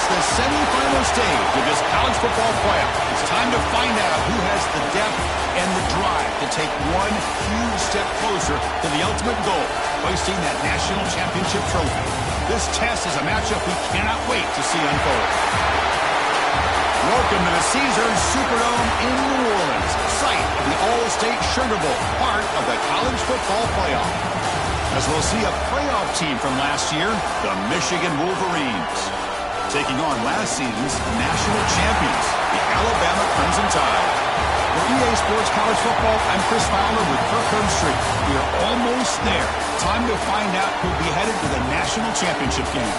It's the semifinal stage of this college football playoff. It's time to find out who has the depth and the drive to take one huge step closer to the ultimate goal, hoisting that national championship trophy. This test is a matchup we cannot wait to see unfold. Welcome to the Caesars Superdome in New Orleans, site of the All-State Sugar Bowl, part of the college football playoff. As we'll see a playoff team from last year, the Michigan Wolverines, taking on last season's national champions, the Alabama Crimson Tide. For EA Sports College Football, I'm Chris Fowler with Kirk Herbstreit. We are almost there. Time to find out who'll be headed to the national championship game.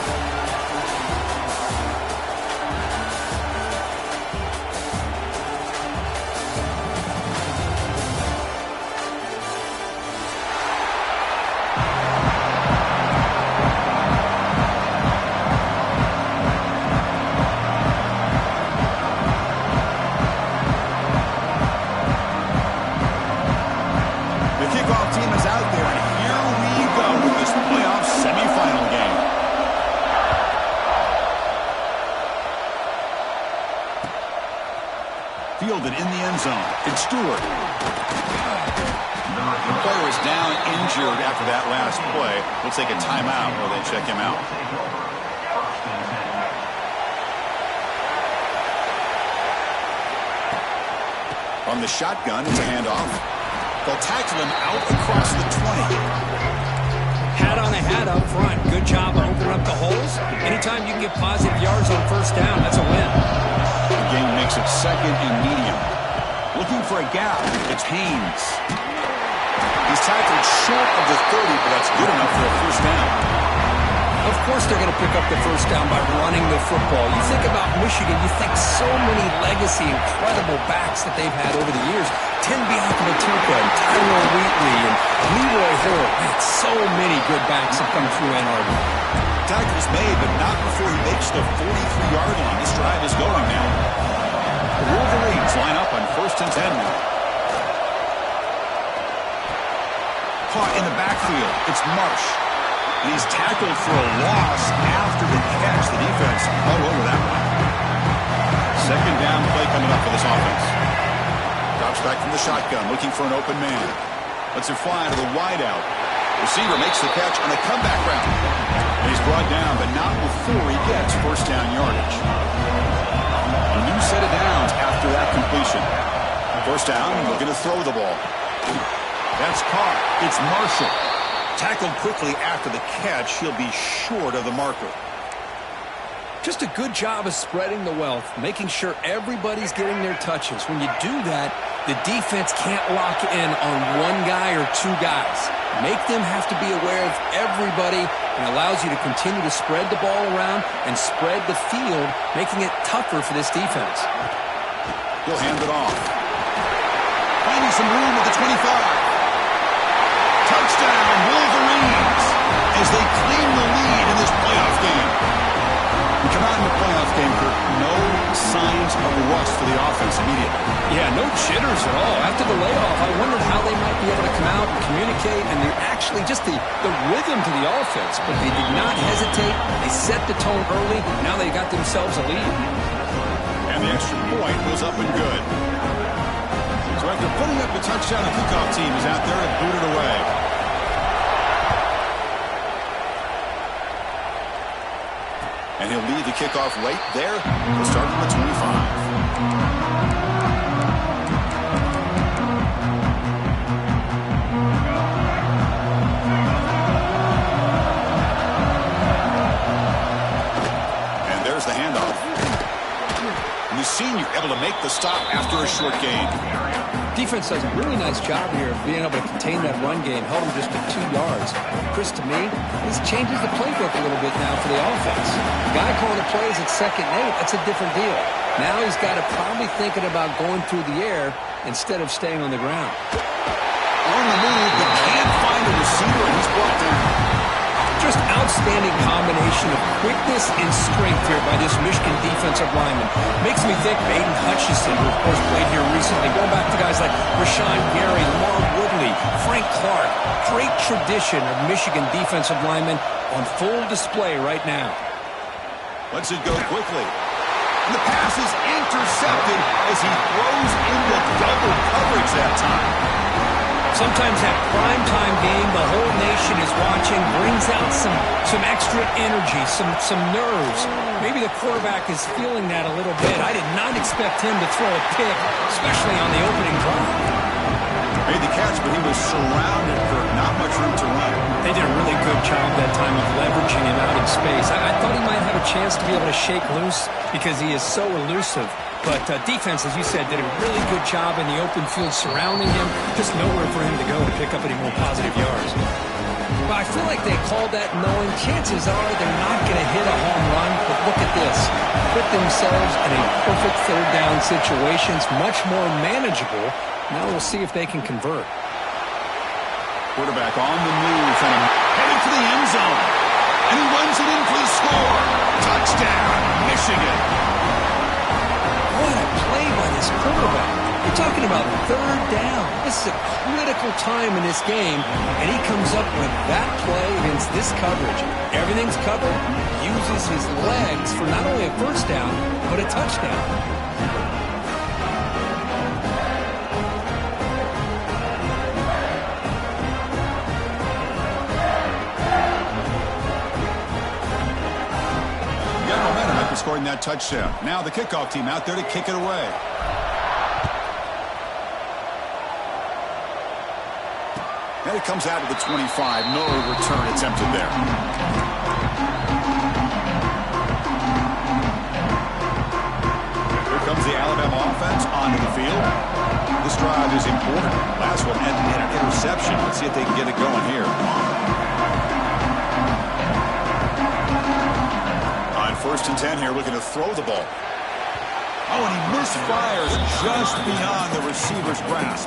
Fielded in the end zone. It's Stewart. The player is down injured after that last play. We'll take a timeout while they check him out. On the shotgun, it's a handoff. They'll tackle him out across the 20. Hat on a hat up front. Good job of opening up the holes. Anytime you can get positive yards on first down, that's a win. The game makes it second and medium. Looking for a gap. It's Haynes. He's tackled short of the 30, but that's good enough for a first down. Of course they're going to pick up the first down by running the football. You think about Michigan, you think so many legacy, incredible backs that they've had over the years. Tim Biakabatuka and Tyrone Wheatley and Leroy Hill. Man, so many good backs have come through Ann Arbor. Tackles made, but not before he makes the 43-yard line. This drive is going now. The Wolverines line up on 1st and 10 now. Caught in the backfield. It's Marsh. And he's tackled for a loss after the catch. The defense all over that one. Second down play coming up for this offense. Drops back from the shotgun, looking for an open man. Lets it fly to the wideout. Receiver makes the catch on a comeback route. And he's brought down, but not before he gets first down yardage. A new set of downs after that completion. First down, looking to throw the ball. That's caught. It's Marshall. Tackled quickly after the catch. He'll be short of the marker. Just a good job of spreading the wealth, making sure everybody's getting their touches. When you do that, the defense can't lock in on one guy or two guys. Make them have to be aware of everybody and allows you to continue to spread the ball around and spread the field, making it tougher for this defense. He'll hand it off. Finding some room at the 25. Touchdown, Wolverines, as they claim the lead in this playoff game. We come out in the playoff game, Kirk, no signs of rust for the offense immediately. Yeah, no jitters at all. After the layoff, I wondered how they might be able to come out and communicate, and actually just the rhythm to the offense. But they did not hesitate. They set the tone early. Now they got themselves a lead. And the extra point was up and good. So after putting up the touchdown, the kickoff team is out there and booted away. And he'll lead the kickoff right there. He'll start on the 25. And there's the handoff. And the senior able to make the stop after a short gain. Defense does a really nice job here of being able to contain that run game, held him just to 2 yards. Chris, to me, this changes the playbook a little bit now for the offense. The guy calling the plays at 2nd and 8, that's a different deal. Now he's got to probably thinking about going through the air instead of staying on the ground. On the move, but can't find a receiver, and he's brought down. Just outstanding combination of quickness and strength here by this Michigan defensive lineman. Makes me think Baden Hutchison, who of course played here recently, going back to guys like Rashawn Gary, Lamar Woodley, Frank Clark. Great tradition of Michigan defensive linemen on full display right now. Lets it go quickly. And the pass is intercepted as he throws into double coverage that time. Sometimes that primetime game, the whole nation is watching, brings out some extra energy, some nerves. Maybe the quarterback is feeling that a little bit. I did not expect him to throw a pick, especially on the opening drive. Made the catch, but he was surrounded for not much room to run. They did a really good job that time of leveraging him out in space. I thought he might have a chance to be able to shake loose because he is so elusive. But defense, as you said, did a really good job in the open field surrounding him. Just nowhere for him to go to pick up any more positive yards. Well, I feel like they called that knowing chances are they're not going to hit a home run. But look at this. Put themselves in a perfect third down situation. It's much more manageable. Now we'll see if they can convert. Quarterback on the move and heading for the end zone. And he runs it in for the score. Touchdown, Michigan. What a play by this quarterback. We're talking about third down. This is a critical time in this game, and he comes up with that play against this coverage. Everything's covered. Uses his legs for not only a first down, but a touchdown. Scoring that touchdown. Now the kickoff team out there to kick it away. And it comes out to the 25. No return attempted there. Here comes the Alabama offense onto the field. This drive is important. Last one ended in an interception. Let's see if they can get it going here. First and 10 here, looking to throw the ball. Oh, and he misfires just beyond the receiver's grasp.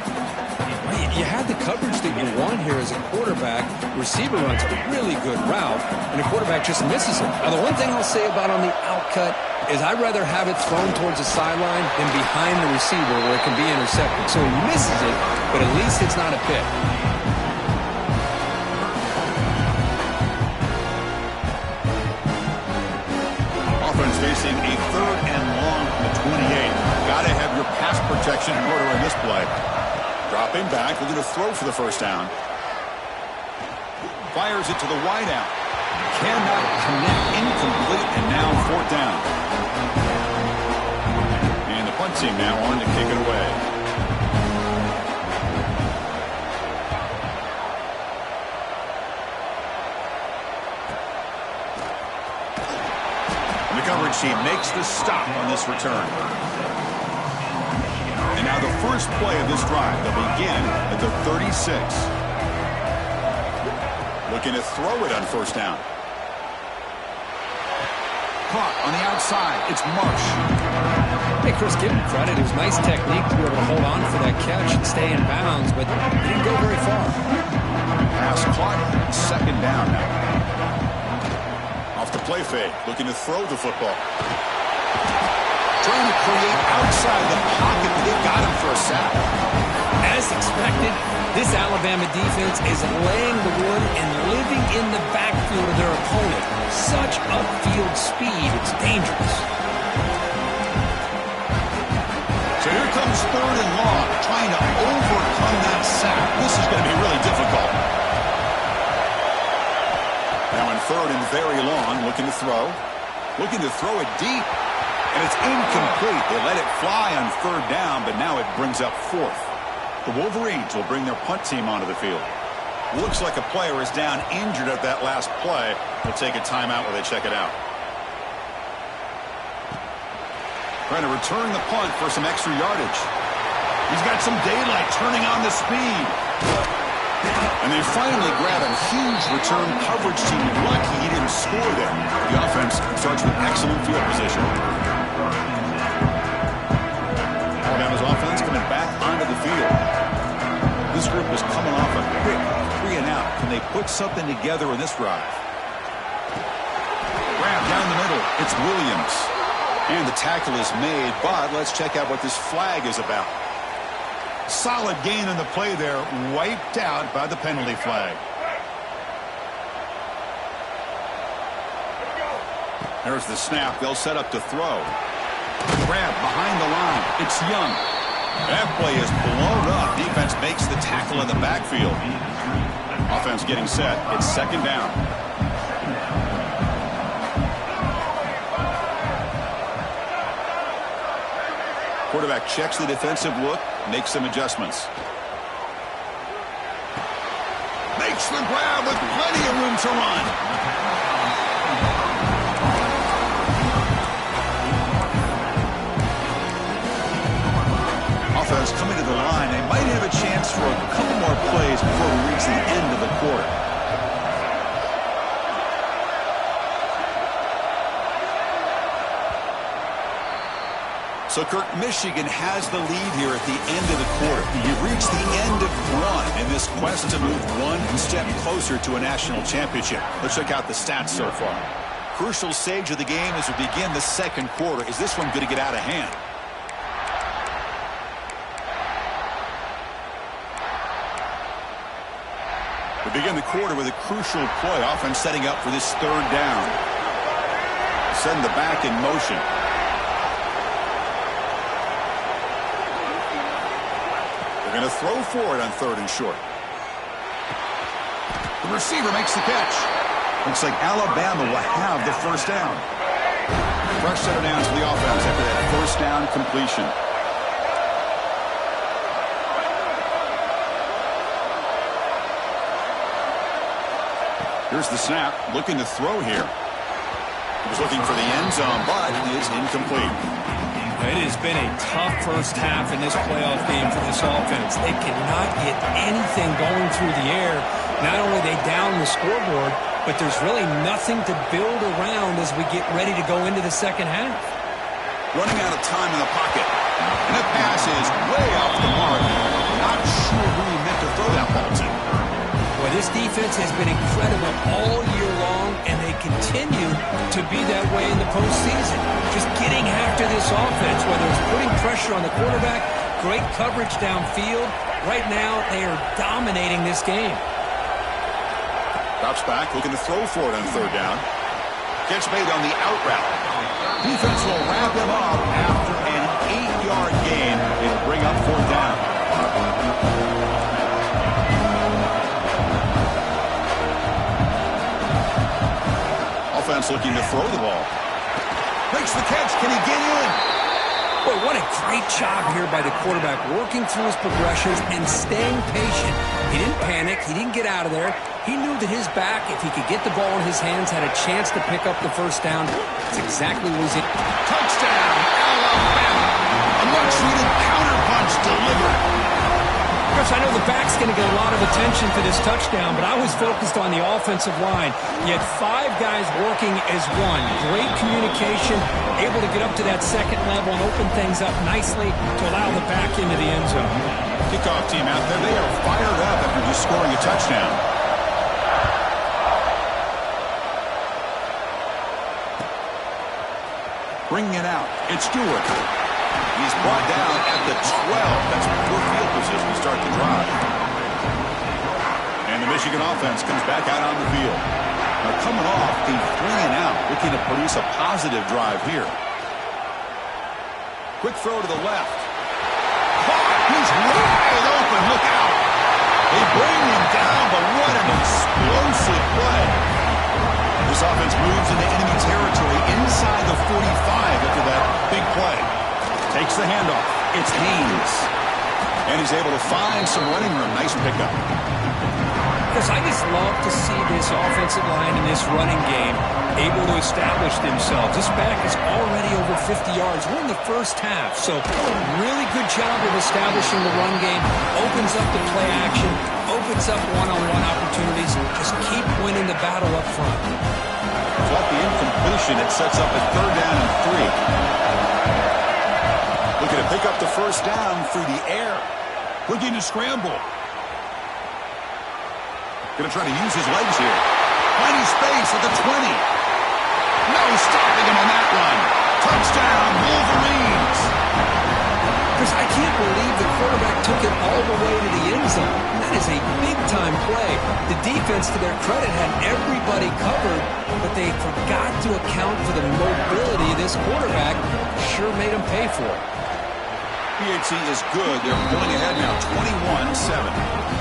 You had the coverage that you want here as a quarterback. Receiver runs a really good route, and the quarterback just misses it. Now, the one thing I'll say about on the outcut is I'd rather have it thrown towards the sideline than behind the receiver where it can be intercepted. So he misses it, but at least it's not a pick. Facing a third and long from the 28. Got to have your pass protection in order in this play. Dropping back, looking to throw for the first down. Fires it to the wideout. Cannot connect, incomplete, and now fourth down. And the punt team now on to kick it away. Coverage team makes the stop on this return. And now the first play of this drive. They'll begin at the 36. Looking to throw it on first down. Caught on the outside. It's Marsh. Hey, Chris, give him credit. It was nice technique to be able to hold on for that catch and stay in bounds, but he didn't go very far. Pass caught. Second down now. Off the play fake, looking to throw the football. Trying to create outside the pocket, but they got him for a sack. As expected, this Alabama defense is laying the wood and living in the backfield of their opponent. Such upfield speed, it's dangerous. So here comes third and long, trying to overcome that sack. This is going to be really difficult. Now in third and very long, looking to throw. Looking to throw it deep. And it's incomplete. They let it fly on third down, but now it brings up fourth. The Wolverines will bring their punt team onto the field. Looks like a player is down injured at that last play. They'll take a timeout while they check it out. Trying to return the punt for some extra yardage. He's got some daylight turning on the speed. And they finally grab a huge return coverage team. Lucky he didn't score there. The offense starts with excellent field position. Alabama's offense coming back onto the field. This group is coming off a quick 3 and out. Can they put something together in this drive? Grab down the middle. It's Williams. And the tackle is made, but let's check out what this flag is about. Solid gain on the play there, wiped out by the penalty flag. There's the snap. They'll set up to throw. Grab behind the line. It's Young. That play is blown up. Defense makes the tackle in the backfield. Offense getting set. It's second down. Quarterback checks the defensive look, makes some adjustments. Makes the grab with plenty of room to run. Offense coming to the line. They might have a chance for a couple more plays before we reach the end of the quarter. So, Kirk, Michigan has the lead here at the end of the quarter. You've reached the end of one in this quest to move one step closer to a national championship. Let's check out the stats so far. Crucial stage of the game as we begin the second quarter. Is this one going to get out of hand? We begin the quarter with a crucial play. Offense setting up for this third down. Send the back in motion. They're going to throw for it on third and short. The receiver makes the catch. Looks like Alabama will have the first down. Fresh set of downs for the offense after that first down completion. Here's the snap. Looking to throw here. He was looking for the end zone, but it is incomplete. It has been a tough first half in this playoff game for this offense. They cannot get anything going through the air. Not only they down the scoreboard, but there's really nothing to build around as we get ready to go into the second half. Running out of time in the pocket. And that pass is way off the mark. Not sure who he meant to throw that ball to. Well, this defense has been incredible all year long, and they continue to be that way in the postseason. Just getting after this offense, whether it's putting pressure on the quarterback, great coverage downfield. Right now, they are dominating this game. Drops back, looking to throw for it on third down. Catch made on the out route. Defense will wrap him up after an 8-yard gain and bring up fourth down. Offense looking to throw the ball. Makes the catch. Can he get in? Boy, what a great job here by the quarterback, working through his progressions and staying patient. He didn't panic. He didn't get out of there. He knew that his back, if he could get the ball in his hands, had a chance to pick up the first down. That's exactly what he's in. Touchdown, Alabama. A much-needed counterpunch delivered. Chris, I know the back's going to get a lot of attention for this touchdown, but I was focused on the offensive line. You had 5 guys working as one. Great communication, able to get up to that second level and open things up nicely to allow the back into the end zone. Kickoff team out there, they are fired up after just scoring a touchdown. Bringing it out, it's Stewart. He's brought down at the 12. That's poor field position to start the drive. And the Michigan offense comes back out on the field. Now coming off a 3-and-out, looking to produce a positive drive here. Quick throw to the left. Caught. He's wide open. Look out. They bring him down, but what an explosive play. This offense moves into enemy territory inside the 45 after that big play. Takes the handoff. It's Haynes. And he's able to find some running room. Nice pickup. Chris, I just love to see this offensive line in this running game able to establish themselves. This back is already over 50 yards. We're in the first half, so really good job of establishing the run game. Opens up the play action, opens up one-on-one opportunities. Just keep winning the battle up front. Without the incompletion, it sets up a third down and 3. Looking to pick up the first down through the air. Looking to scramble. Going to try to use his legs here. Plenty space at the 20. No stopping him on that run. Touchdown, Wolverines. Chris, I can't believe the quarterback took it all the way to the end zone. That is a big-time play. The defense, to their credit, had everybody covered, but they forgot to account for the mobility of this quarterback. Sure made him pay for it. PHC is good. They're pulling ahead now, 21-7.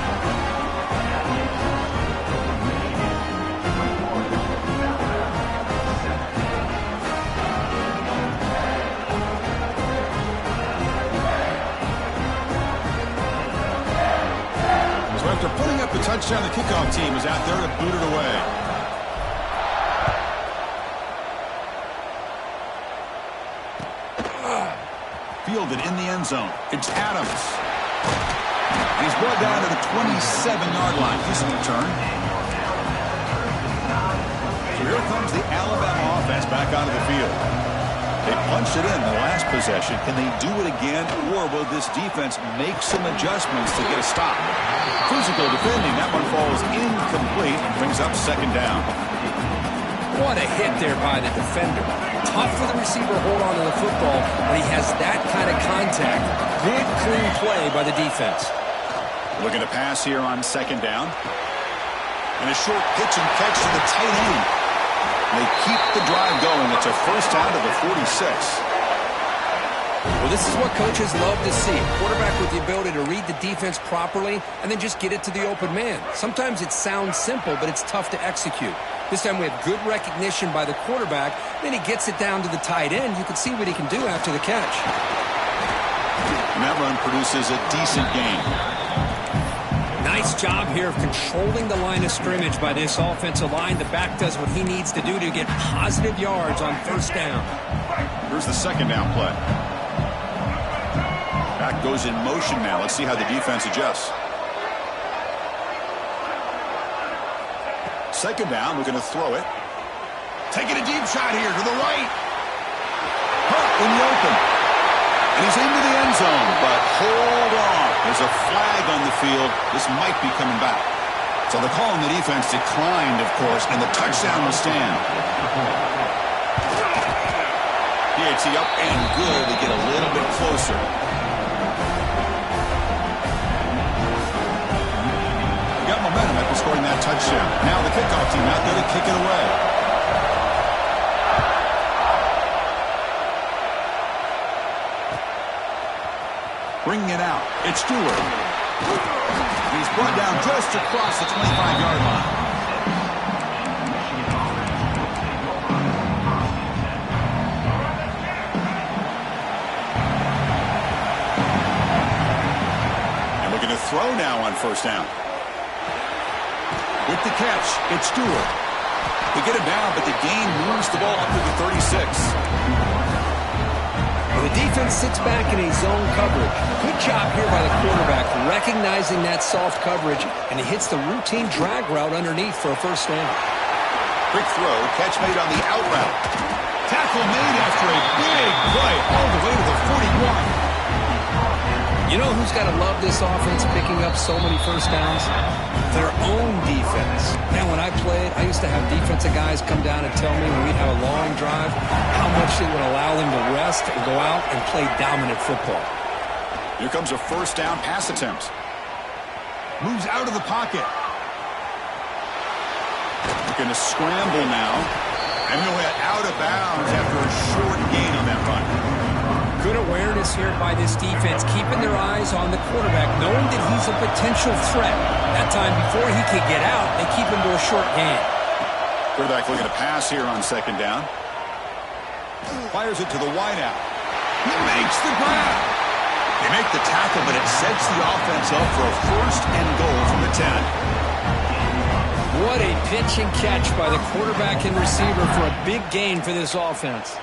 After putting up the touchdown, the kickoff team is out there to boot it away. Fielded in the end zone. It's Adams. And he's brought down to the 27-yard line. Decent return. So here comes the Alabama offense back onto the field. They punched it in the last possession. Can they do it again, or will this defense make some adjustments to get a stop? Physical defending. That one falls incomplete and brings up second down. What a hit there by the defender. Tough for the receiver to hold on to the football when he has that kind of contact. Good, clean play by the defense. Looking to pass here on second down. And a short pitch and catch to the tight end. They keep the drive going. It's a first down to the 46. Well, this is what coaches love to see. A quarterback with the ability to read the defense properly and then just get it to the open man. Sometimes it sounds simple, but it's tough to execute. This time we have good recognition by the quarterback. Then he gets it down to the tight end. You can see what he can do after the catch. And that run produces a decent gain. Nice job here of controlling the line of scrimmage by this offensive line. The back does what he needs to do to get positive yards on first down. Here's the second down play. Back goes in motion now. Let's see how the defense adjusts. Second down, we're going to throw it. Taking a deep shot here to the right. Hurt in the open. And he's into the end zone, but hold on. There's a flag on the field. This might be coming back. So the call on the defense declined, of course, and the touchdown will stand. PHC up and good. They get a little bit closer. They got momentum after scoring that touchdown. Now the kickoff team out there to kick it away. Bringing it out. It's Stewart. He's brought down just across the 25-yard line. And we're going to throw now on first down. With the catch, it's Stewart. They get him down, but the gain moves the ball up to the 36. The defense sits back in a zone coverage. Good job here by the quarterback, recognizing that soft coverage, and he hits the routine drag route underneath for a first down. Quick throw, catch made on the out route. Tackle made after a big play all the way to the 41. You know who's got to love this offense picking up so many first downs? Their own defense. Man, when I played, I used to have defensive guys come down and tell me when we'd have a long drive how much they would allow them to rest and go out and play dominant football. Here comes a first down pass attempt. Moves out of the pocket. Going to scramble now. And he'll head out of bounds after a short gain on that run. Good awareness here by this defense, keeping their eyes on the quarterback, knowing that he's a potential threat. That time before he could get out, they keep him to a short gain. Quarterback looking to pass here on second down. Fires it to the wideout. He makes the grab. They make the tackle, but it sets the offense up for a first and goal from the 10. What a pitch and catch by the quarterback and receiver for a big gain for this offense.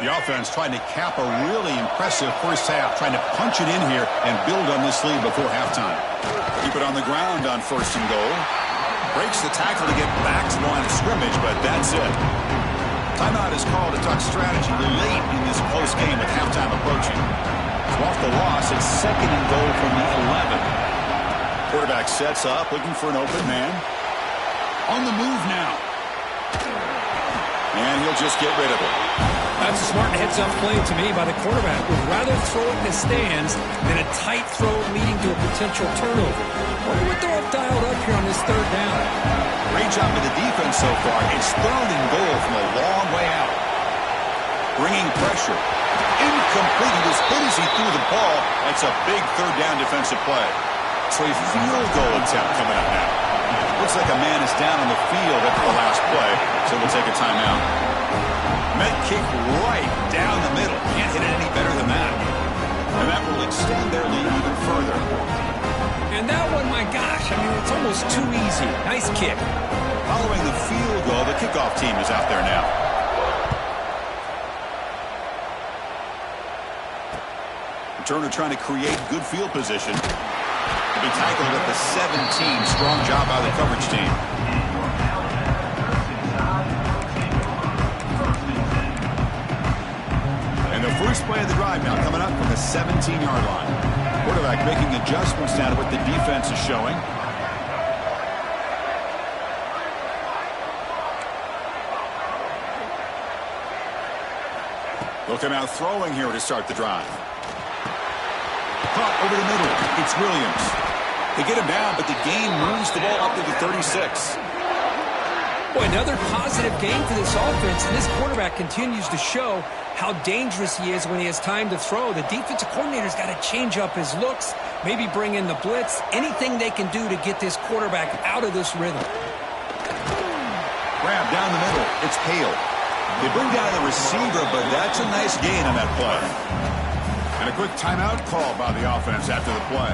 The offense trying to cap a really impressive first half, trying to punch it in here and build on this lead before halftime. Keep it on the ground on first and goal. Breaks the tackle to get back to the line of scrimmage, but that's it. Timeout is called to talk strategy late in this close game with halftime approaching. So off the loss, it's second and goal from the 11. Quarterback sets up, looking for an open man. On the move now. And he'll just get rid of it. That's a smart heads-up play to me by the quarterback. Would rather throw it in the stands than a tight throw leading to a potential turnover. Wonder what they're dialed up here on this third down. Great job of the defense so far. It's 3rd and goal from a long way out. Bringing pressure. Incomplete. He was hit as he threw the ball. That's a big third down defensive play. So a field goal attempt coming up now. Looks like a man is down on the field after the last play, so we'll take a timeout. Met kick right down the middle. Can't hit it any better than that. And that will extend their lead even further. And that one, my gosh, I mean, it's almost too easy. Nice kick. Following the field goal, the kickoff team is out there now. Returner trying to create good field position. To be tackled at the 17. Strong job by the coverage team. And the first play of the drive now coming up from the 17-yard line. Quarterback making adjustments now to what the defense is showing. They'll come out throwing here to start the drive. Caught over the middle. It's Williams. They get him down, but the game moves the ball up to the 36. Boy, another positive game for this offense, and this quarterback continues to show how dangerous he is when he has time to throw. The defensive coordinator's got to change up his looks, maybe bring in the blitz, anything they can do to get this quarterback out of this rhythm. Grab down the middle. It's Hale. They bring down the receiver, but that's a nice gain on that play. And a quick timeout call by the offense after the play.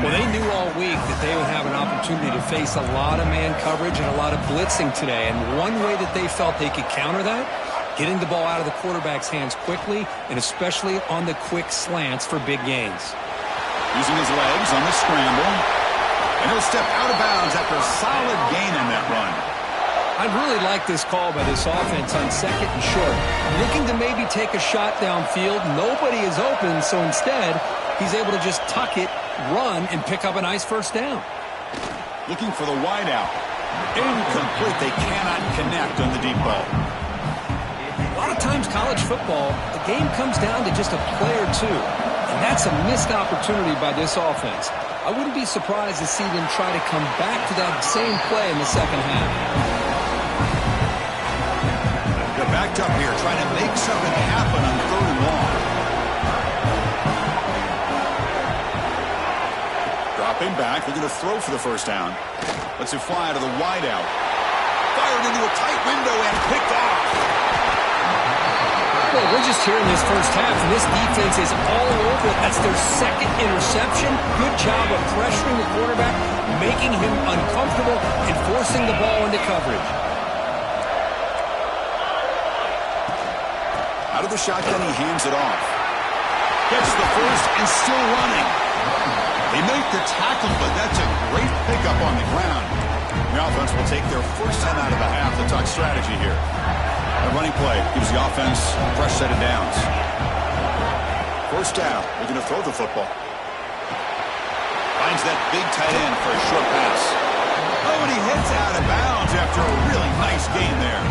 Well, they knew all week that they would have an opportunity to face a lot of man coverage and a lot of blitzing today. And one way that they felt they could counter that, getting the ball out of the quarterback's hands quickly, and especially on the quick slants for big gains. Using his legs on the scramble. And he'll step out of bounds after a solid gain on that run. I really like this call by this offense on 2nd and short. Looking to maybe take a shot downfield. Nobody is open, so instead, he's able to just tuck it, run, and pick up a nice first down. Looking for the wide out. Incomplete. They cannot connect on the deep ball. A lot of times college football, the game comes down to just a play or two. And that's a missed opportunity by this offense. I wouldn't be surprised to see them try to come back to that same play in the second half. They're backed up here, trying to make something happen on 3rd and long. Dropping back, looking to throw for the first down. Lets it fly to the wide out. Fired into a tight window and picked off. Well, we're just here in this first half, and this defense is all over it. That's their 2nd interception. Good job of pressuring the quarterback, making him uncomfortable, and forcing the ball into coverage. Out of the shotgun, he hands it off. Gets the first and still running. They make the tackle, but that's a great pickup on the ground. The offense will take their first time out of the half to talk strategy here. The running play gives the offense a fresh set of downs. First down. They're going to throw the football. Finds that big tight end for a short pass. Oh, and he heads out of bounds after a really nice gain there.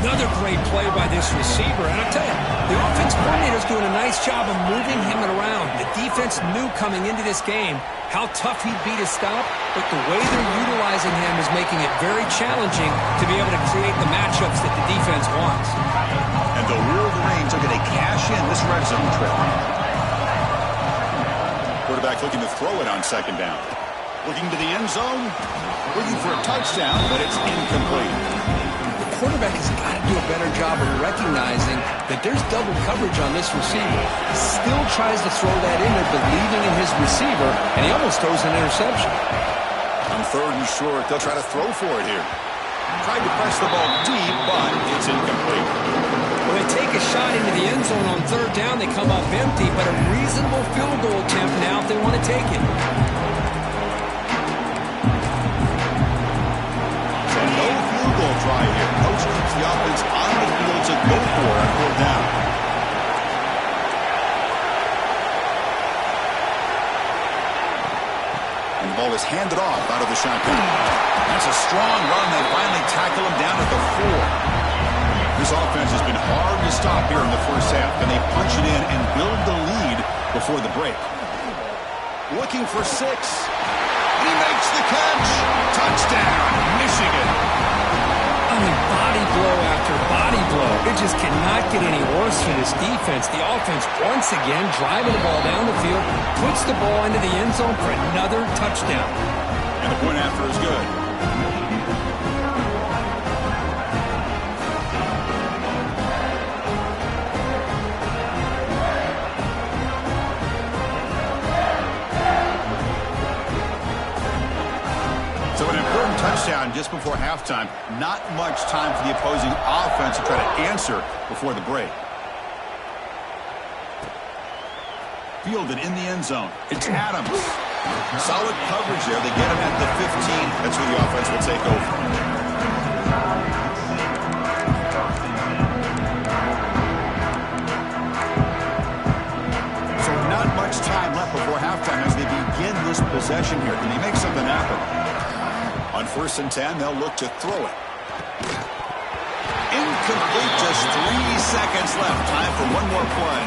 Another great play by this receiver. And I tell you, the offense coordinator's doing a nice job of moving him around. The defense knew coming into this game how tough he'd be to stop, but the way they're utilizing him is making it very challenging to be able to create the matchups that the defense wants. And the Wolverines are going to cash in this red zone trip. Quarterback looking to throw it on 2nd down. Looking to the end zone. Looking for a touchdown, but it's incomplete. Quarterback has got to do a better job of recognizing that there's double coverage on this receiver. Still tries to throw that in there, believing in his receiver, and he almost throws an interception. On 3rd and short, they'll try to throw for it here. Tried to press the ball deep, but it's incomplete. When they take a shot into the end zone on 3rd down, they come up empty, but a reasonable field goal attempt now if they want to take it. Try here. Coach keeps the offense on the field to go for it on 4th down. And the ball is handed off out of the shotgun. That's a strong run. They finally tackle him down at the 4. This offense has been hard to stop here in the first half. Can they punch it in and build the lead before the break? Looking for 6. And he makes the catch. Touchdown, Michigan. I mean, body blow after body blow. It just cannot get any worse for this defense. The offense, once again, driving the ball down the field, puts the ball into the end zone for another touchdown. And the point after is good. So an important touchdown just before halftime. Not much time for the opposing offense to try to answer before the break. Fielded in the end zone. It's Adams. Solid coverage there. They get him at the 15. That's where the offense will take over. So not much time left before halftime as they begin this possession here. Can they make something happen? On 1st and 10, they'll look to throw it. Incomplete, just 3 seconds left. Time for one more play.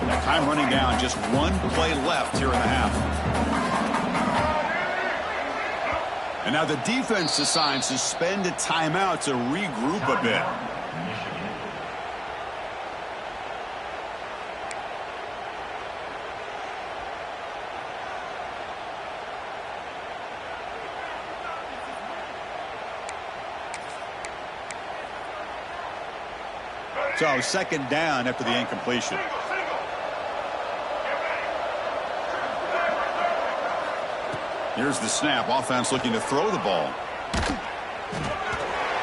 That time running down, just 1 play left here in the half. And now the defense decides to spend a timeout to regroup a bit. So 2nd down after the incompletion. Here's the snap. Offense looking to throw the ball.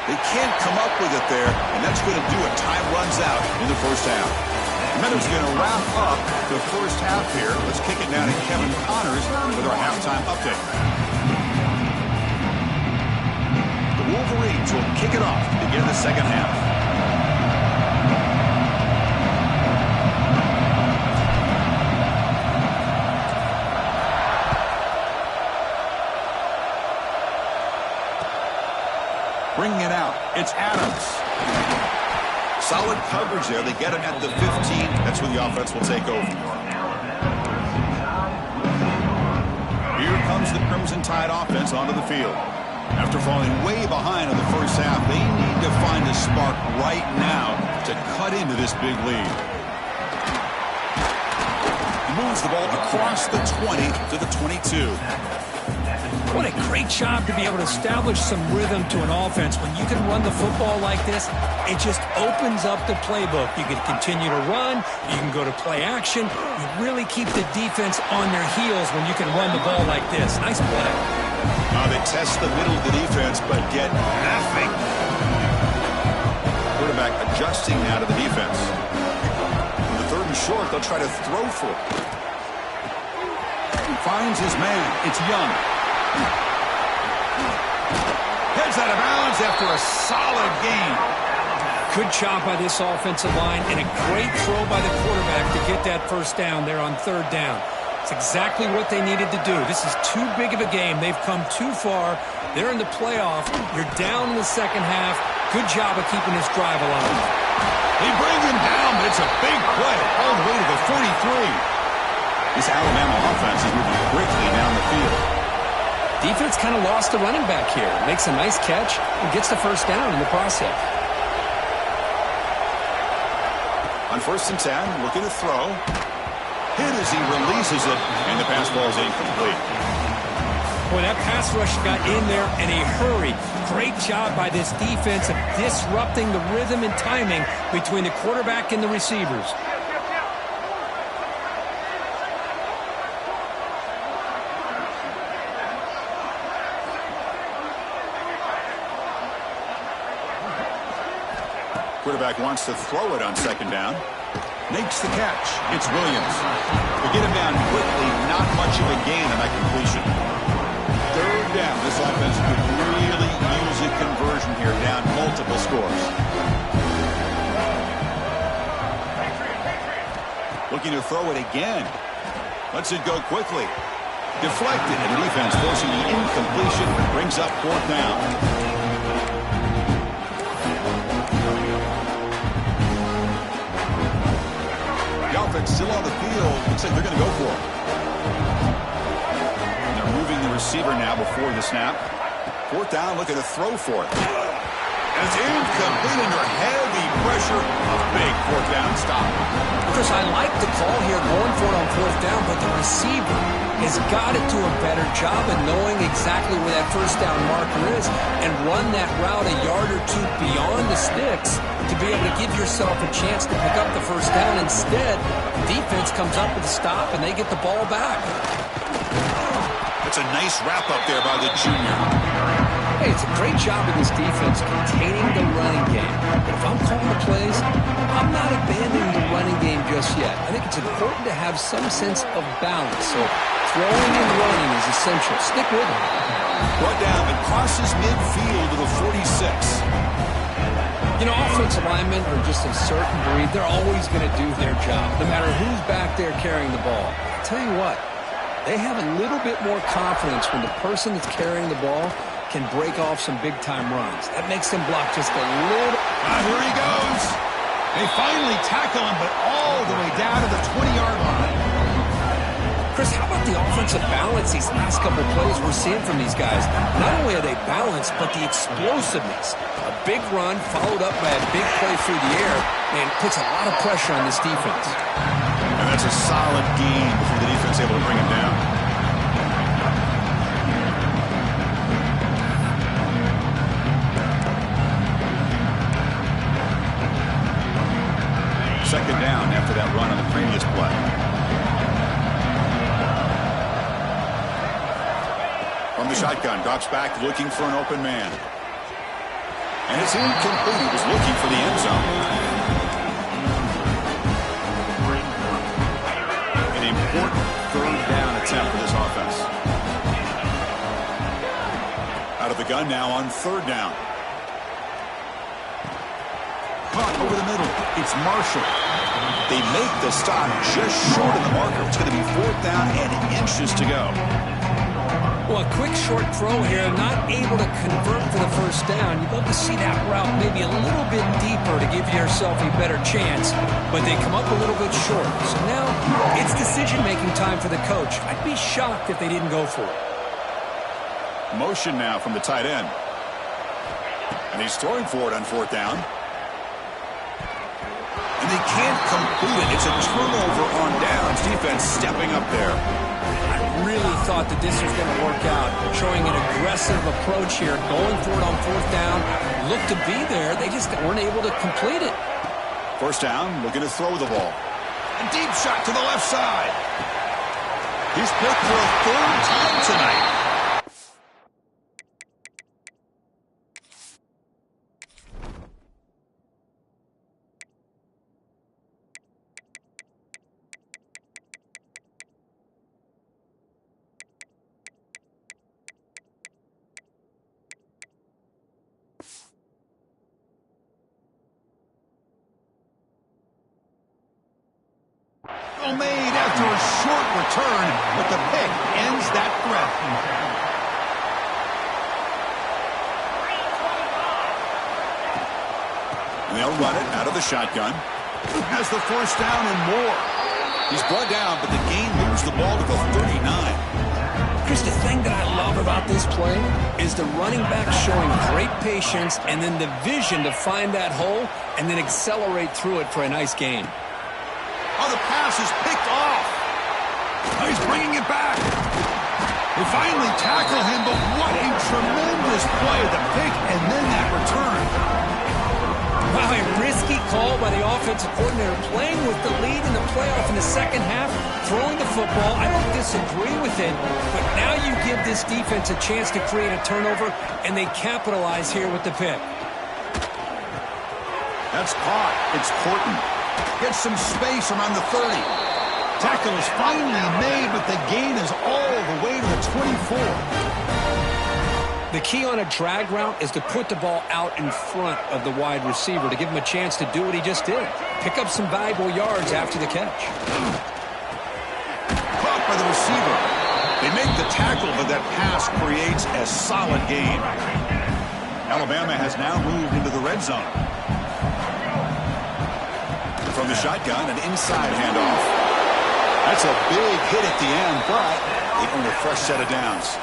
They can't come up with it there, and that's going to do it. Time runs out in the first half. And that is going to wrap up the first half here. Let's kick it down to Kevin Connors with our halftime update. The Wolverines will kick it off to begin the second half. Bringing it out, it's Adams. Solid coverage there. They get him at the 15. That's where the offense will take over. Here comes the Crimson Tide offense onto the field. After falling way behind in the first half, they need to find a spark right now to cut into this big lead. He moves the ball across the 20 to the 22. What a great job to be able to establish some rhythm to an offense. When you can run the football like this, it just opens up the playbook. You can continue to run. You can go to play action. You really keep the defense on their heels when you can run the ball like this. Nice play. They test the middle of the defense, but get nothing. Quarterback adjusting now to the defense. On the 3rd and short, they'll try to throw for it. Finds his man. It's Young. Heads out of bounds after a solid gain. Good job by this offensive line and a great throw by the quarterback to get that first down there on 3rd down. It's exactly what they needed to do. This is too big of a game. They've come too far. They're in the playoff. You're down in the second half. Good job of keeping this drive alive. They bring him down, but it's a big play all the way to the 43. This Alabama offense is moving quickly down the field. Defense kind of lost the running back here. Makes a nice catch and gets the first down in the process. On 1st and 10, looking to throw. Hit as he releases it, and the pass ball is incomplete. Boy, that pass rush got in there in a hurry. Great job by this defense of disrupting the rhythm and timing between the quarterback and the receivers. Quarterback wants to throw it on 2nd down. Makes the catch. It's Williams. They get him down quickly. Not much of a gain on that completion. 3rd down. This offense could really use a conversion here. Down multiple scores. Looking to throw it again. Lets it go quickly. Deflected, and the defense forcing the incompletion brings up 4th down. The offense still on the field. Looks like they're going to go for it. And they're moving the receiver now before the snap. 4th down, looking to throw for it. And it's incomplete under heavy pressure. A big 4th down stop. Chris, I like the call here going for it on 4th down, but the receiver has got to do a better job of knowing exactly where that 1st down marker is and run that route a yard or 2 beyond the sticks to be able to give yourself a chance to pick up the 1st down. Instead, the defense comes up with a stop, and they get the ball back. It's a nice wrap-up there by the junior. Hey, it's a great job of this defense containing the running game. But if I'm calling the plays, I'm not abandoning the running game just yet. I think it's important to have some sense of balance. So throwing and running is essential. Stick with it. Brought down and crosses midfield to the 46. You know, offensive linemen are just a certain breed. They're always going to do their job, no matter who's back there carrying the ball. I'll tell you what, they have a little bit more confidence when the person that's carrying the ball can break off some big-time runs. That makes them block just a little. Here he goes. They finally tackle him, but all the way down to the 20-yard line. Chris, how about the offensive balance these last couple plays we're seeing from these guys? Not only are they balanced, but the explosiveness. A big run followed up by a big play through the air, and puts a lot of pressure on this defense. And that's a solid gain before the defense able to bring him down. Second down after that run on the previous play. From the shotgun, drops back looking for an open man. And it's incomplete. He was looking for the end zone. An important 3rd down attempt for this offense. Out of the gun now on 3rd down. Caught over the middle. It's Marshall. They make the stop just short of the marker. It's going to be 4th down and inches to go. Well, a quick short throw here, not able to convert for the 1st down. You'd love to see that route maybe a little bit deeper to give yourself a better chance, but they come up a little bit short. So now it's decision-making time for the coach. I'd be shocked if they didn't go for it. Motion now from the tight end. And he's throwing for it on 4th down. And they can't complete it. It's a turnover on downs. Defense stepping up there. I really thought that this was going to work out. Showing an aggressive approach here. Going for it on 4th down. Looked to be there. They just weren't able to complete it. 1st down, looking to throw the ball. A deep shot to the left side. He's picked for a 3rd time tonight. Made after a short return, but the pick ends that threat. And they'll run it out of the shotgun. Has the 1st down and more. He's brought down, but the gain moves the ball to the 39. Chris, the thing that I love about this play is the running back showing great patience and then the vision to find that hole and then accelerate through it for a nice gain. Oh, the pass is picked off. Oh, he's bringing it back. They finally tackle him, but what a tremendous play. The pick and then that return. Wow, a risky call by the offensive coordinator, playing with the lead in the playoff in the second half, throwing the football. I don't disagree with it, but now you give this defense a chance to create a turnover, and they capitalize here with the pick. That's caught. It's Horton. Gets some space around the 30. Tackle is finally made, but the gain is all the way to the 24. The key on a drag route is to put the ball out in front of the wide receiver to give him a chance to do what he just did. Pick up some valuable yards after the catch. Caught by the receiver. They make the tackle, but that pass creates a solid gain. Alabama has now moved into the red zone. From the shotgun, an inside handoff. That's a big hit at the end, but they earn a fresh set of downs.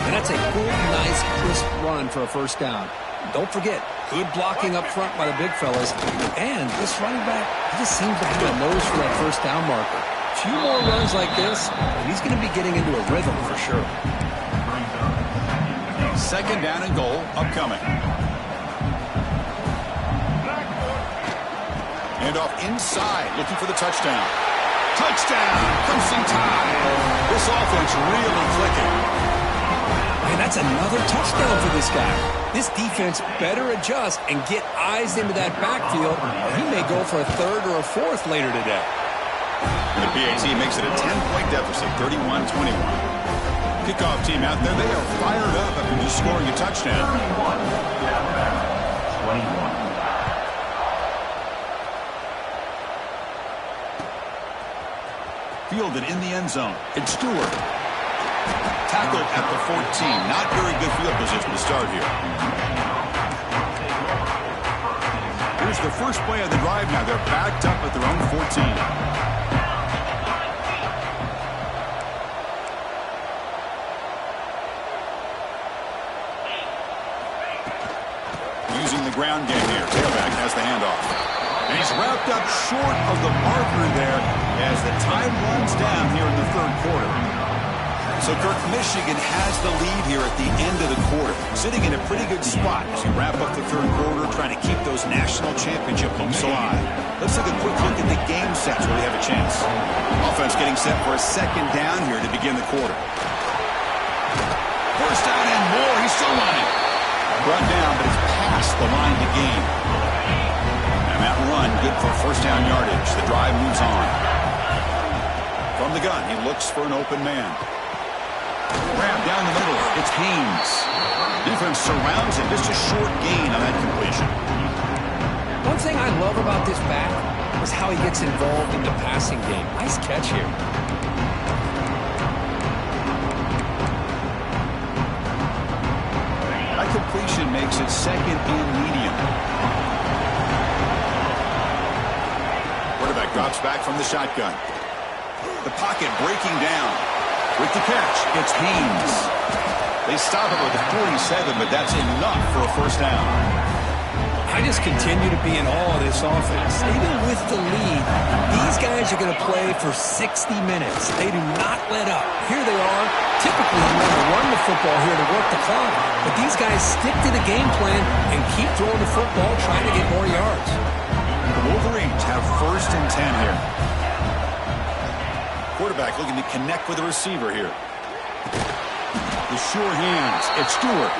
And that's a cool, nice, crisp run for a first down. Don't forget, good blocking up front by the big fellas. And this running back, he just seems to have a nose for that first down marker. A few more runs like this, and he's going to be getting into a rhythm for sure. Second down and goal upcoming. And off inside, looking for the touchdown. Touchdown! Crimson Tide! This offense really clicking. And that's another touchdown for this guy. This defense better adjust and get eyes into that backfield. He may go for a third or a fourth later today. And the PAT makes it a 10-point deficit, 31-21. Kickoff team out there, they are fired up after just scoring a touchdown. 21. Fielded in the end zone. It's Stewart. Tackled at the 14. Not very good field position to start here. Here's the first play of the drive now. They're backed up at their own 14. Using the ground game here. Tailback has the handoff. And he's wrapped up short of the marker there as the time runs down here in the third quarter. So, Kirk, Michigan has the lead here at the end of the quarter, sitting in a pretty good spot as you wrap up the third quarter, trying to keep those national championship hopes alive. Let's take a quick look at the game sets where we have a chance. Offense getting set for a second down here to begin the quarter. First down and more. He's still running. Brought down, but it's past the line to gain. And that run, good for first down yardage. The drive moves on. From the gun, he looks for an open man. Grab down the middle. It's Haynes. Defense surrounds him. Just a short gain on that completion. One thing I love about this back is how he gets involved in the passing game. Nice catch here. That completion makes it second and medium. Quarterback drops back from the shotgun. The pocket breaking down. With the catch, it's Haynes. They stop him with a 47, but that's enough for a first down. I just continue to be in awe of this offense. Even with the lead, these guys are going to play for 60 minutes. They do not let up. Here they are. Typically, you want to run the football here to work the clock, but these guys stick to the game plan and keep throwing the football, trying to get more yards. The Wolverines have first and 10 here. Quarterback looking to connect with the receiver here. The sure hands. It's Stewart.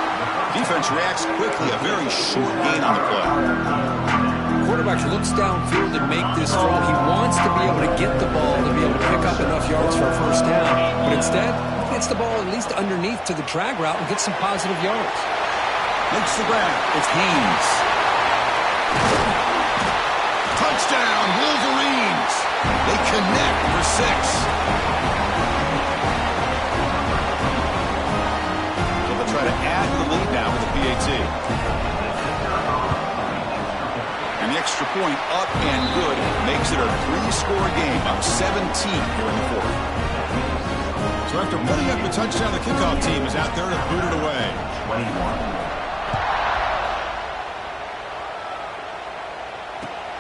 Defense reacts quickly. A very short gain on the play. Quarterback looks downfield to make this throw. He wants to be able to get the ball to be able to pick up enough yards for a first down. But instead, he gets the ball at least underneath to the drag route and gets some positive yards. Makes the grab. It's Haynes. Touchdown, Wolverines. They connect for 6. So they'll try to add to the lead now with the PAT. And the extra point up and good makes it a 3-score game. Up 17 here in the fourth. So after putting up a touchdown, the kickoff team is out there to boot it away. 21.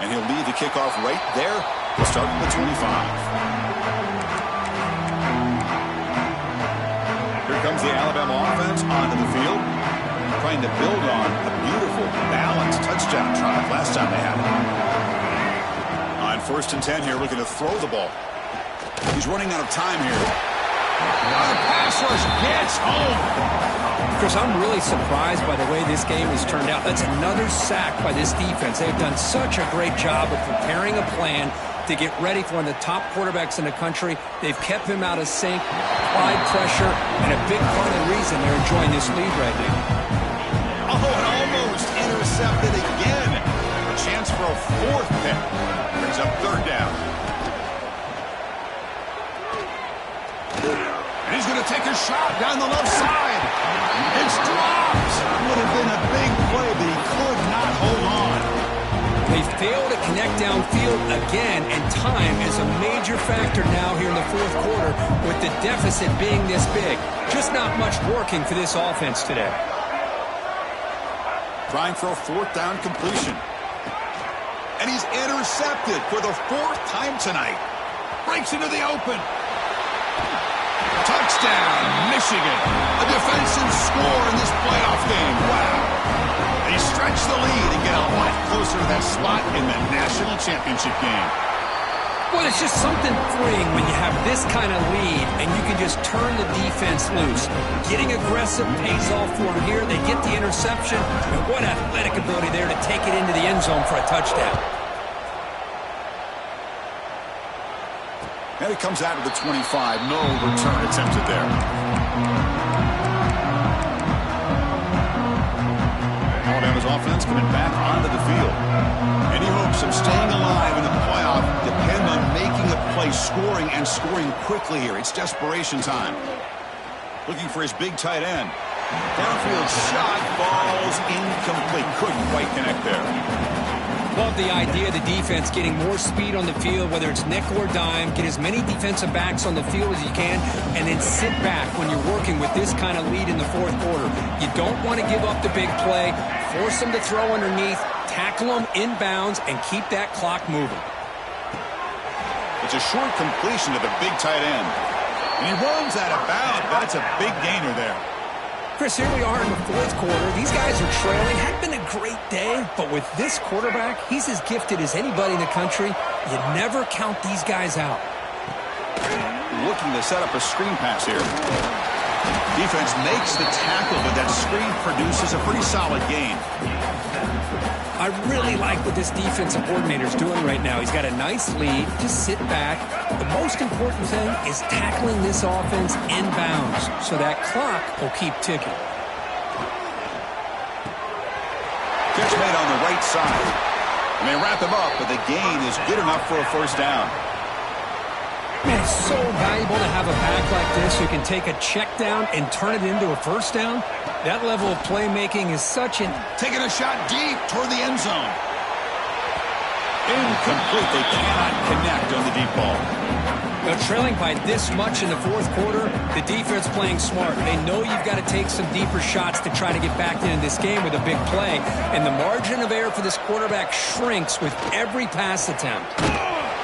And he'll lead the kickoff right there. We'll start at the 25. Here comes the Alabama offense onto the field. Trying to build on a beautiful, balanced touchdown drive last time they had it. On first and 10 here, looking to throw the ball. He's running out of time here. The pass rush gets home. Chris, I'm really surprised by the way this game has turned out. That's another sack by this defense. They've done such a great job of preparing a plan to get ready for one of the top quarterbacks in the country. They've kept him out of sync, applied pressure, and a big part of the reason they're enjoying this lead right now. Oh, and almost intercepted again. A chance for a fourth pick. Brings up third down. to take a shot down the left side. It's dropped. Would have been a big play, but he could not hold on. They fail to connect downfield again, and time is a major factor now here in the fourth quarter with the deficit being this big. Just not much working for this offense today. Trying for a fourth down completion. And he's intercepted for the fourth time tonight. Breaks into the open. Touchdown, Michigan. A defensive score in this playoff game. Wow. They stretch the lead and get a lot closer to that spot in the national championship game. Well, it's just something freeing when you have this kind of lead and you can just turn the defense loose. Getting aggressive pays off for them here. They get the interception. And what athletic ability there to take it into the end zone for a touchdown. And it comes out of the 25. No return attempted there. Alabama's offense coming back onto the field. Any hopes of staying alive in the playoff depend on making a play, scoring, and scoring quickly here. It's desperation time. Looking for his big tight end. Downfield shot falls incomplete. Couldn't quite connect there. Love the idea of the defense getting more speed on the field, whether it's nickel or dime. Get as many defensive backs on the field as you can, and then sit back when you're working with this kind of lead in the fourth quarter. You don't want to give up the big play. Force them to throw underneath, tackle them inbounds, and keep that clock moving. It's a short completion to the big tight end. And he runs that about. That's a big gainer there. Chris, here we are in the fourth quarter. These guys are trailing. Had been a great day, but with this quarterback, he's as gifted as anybody in the country. You never count these guys out. Looking to set up a screen pass here. Defense makes the tackle, but that screen produces a pretty solid gain. I really like what this defensive coordinator is doing right now. He's got a nice lead. Just sit back. The most important thing is tackling this offense inbounds so that clock will keep ticking. Catch made on the right side. And they wrap him up, but the gain is good enough for a first down. Man, it's so valuable to have a back like this who can take a check down and turn it into a first down. That level of playmaking is such an... Taking a shot deep toward the end zone. Incomplete. They cannot connect on the deep ball. Now, trailing by this much in the fourth quarter, the defense playing smart. They know you've got to take some deeper shots to try to get back into this game with a big play. And the margin of error for this quarterback shrinks with every pass attempt.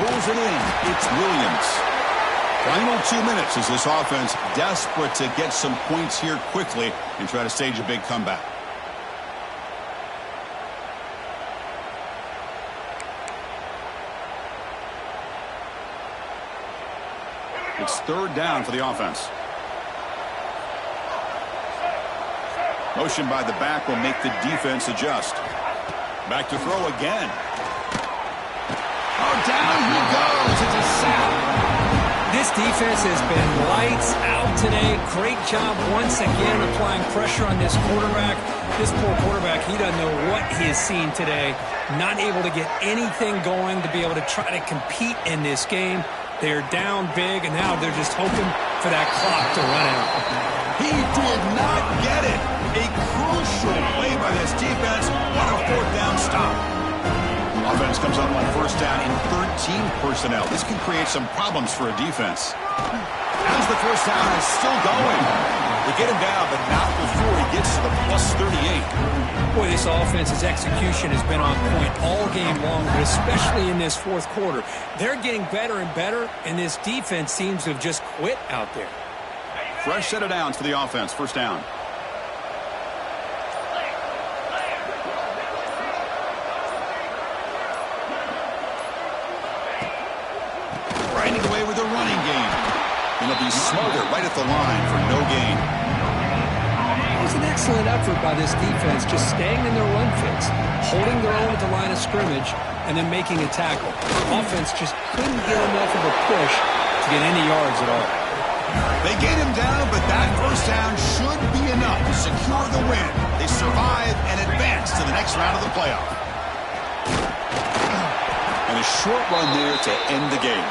Pulls it in. It's Williams. Final 2 minutes as this offense desperate to get some points here quickly and try to stage a big comeback. It's third down for the offense. Motion by the back will make the defense adjust. Back to throw again. Oh, down he goes. It's a sack. This defense has been lights out today. Great job once again applying pressure on this quarterback. This poor quarterback, he doesn't know what he has seen today. Not able to get anything going to be able to try to compete in this game. They're down big, and now they're just hoping for that clock to run out. He did not get it. A crucial play by this defense. What a fourth down stop. Offense comes up on first down in 13 personnel. This can create some problems for a defense. As the first down is still going. They get him down, but not before he gets to the plus 38. Boy, this offense's execution has been on point all game long, but especially in this fourth quarter. They're getting better and better, and this defense seems to have just quit out there. Fresh set of downs for the offense. First down. Riding away with a running game. And they'll be smarter right at the line for no gain. It was an excellent effort by this defense, just staying in their run fits, holding their own at the line of scrimmage, and then making a tackle. Offense just couldn't get enough of a push to get any yards at all. They get him down, but that first down should be enough to secure the win. They survive and advance to the next round of the playoff. And a short run there to end the game.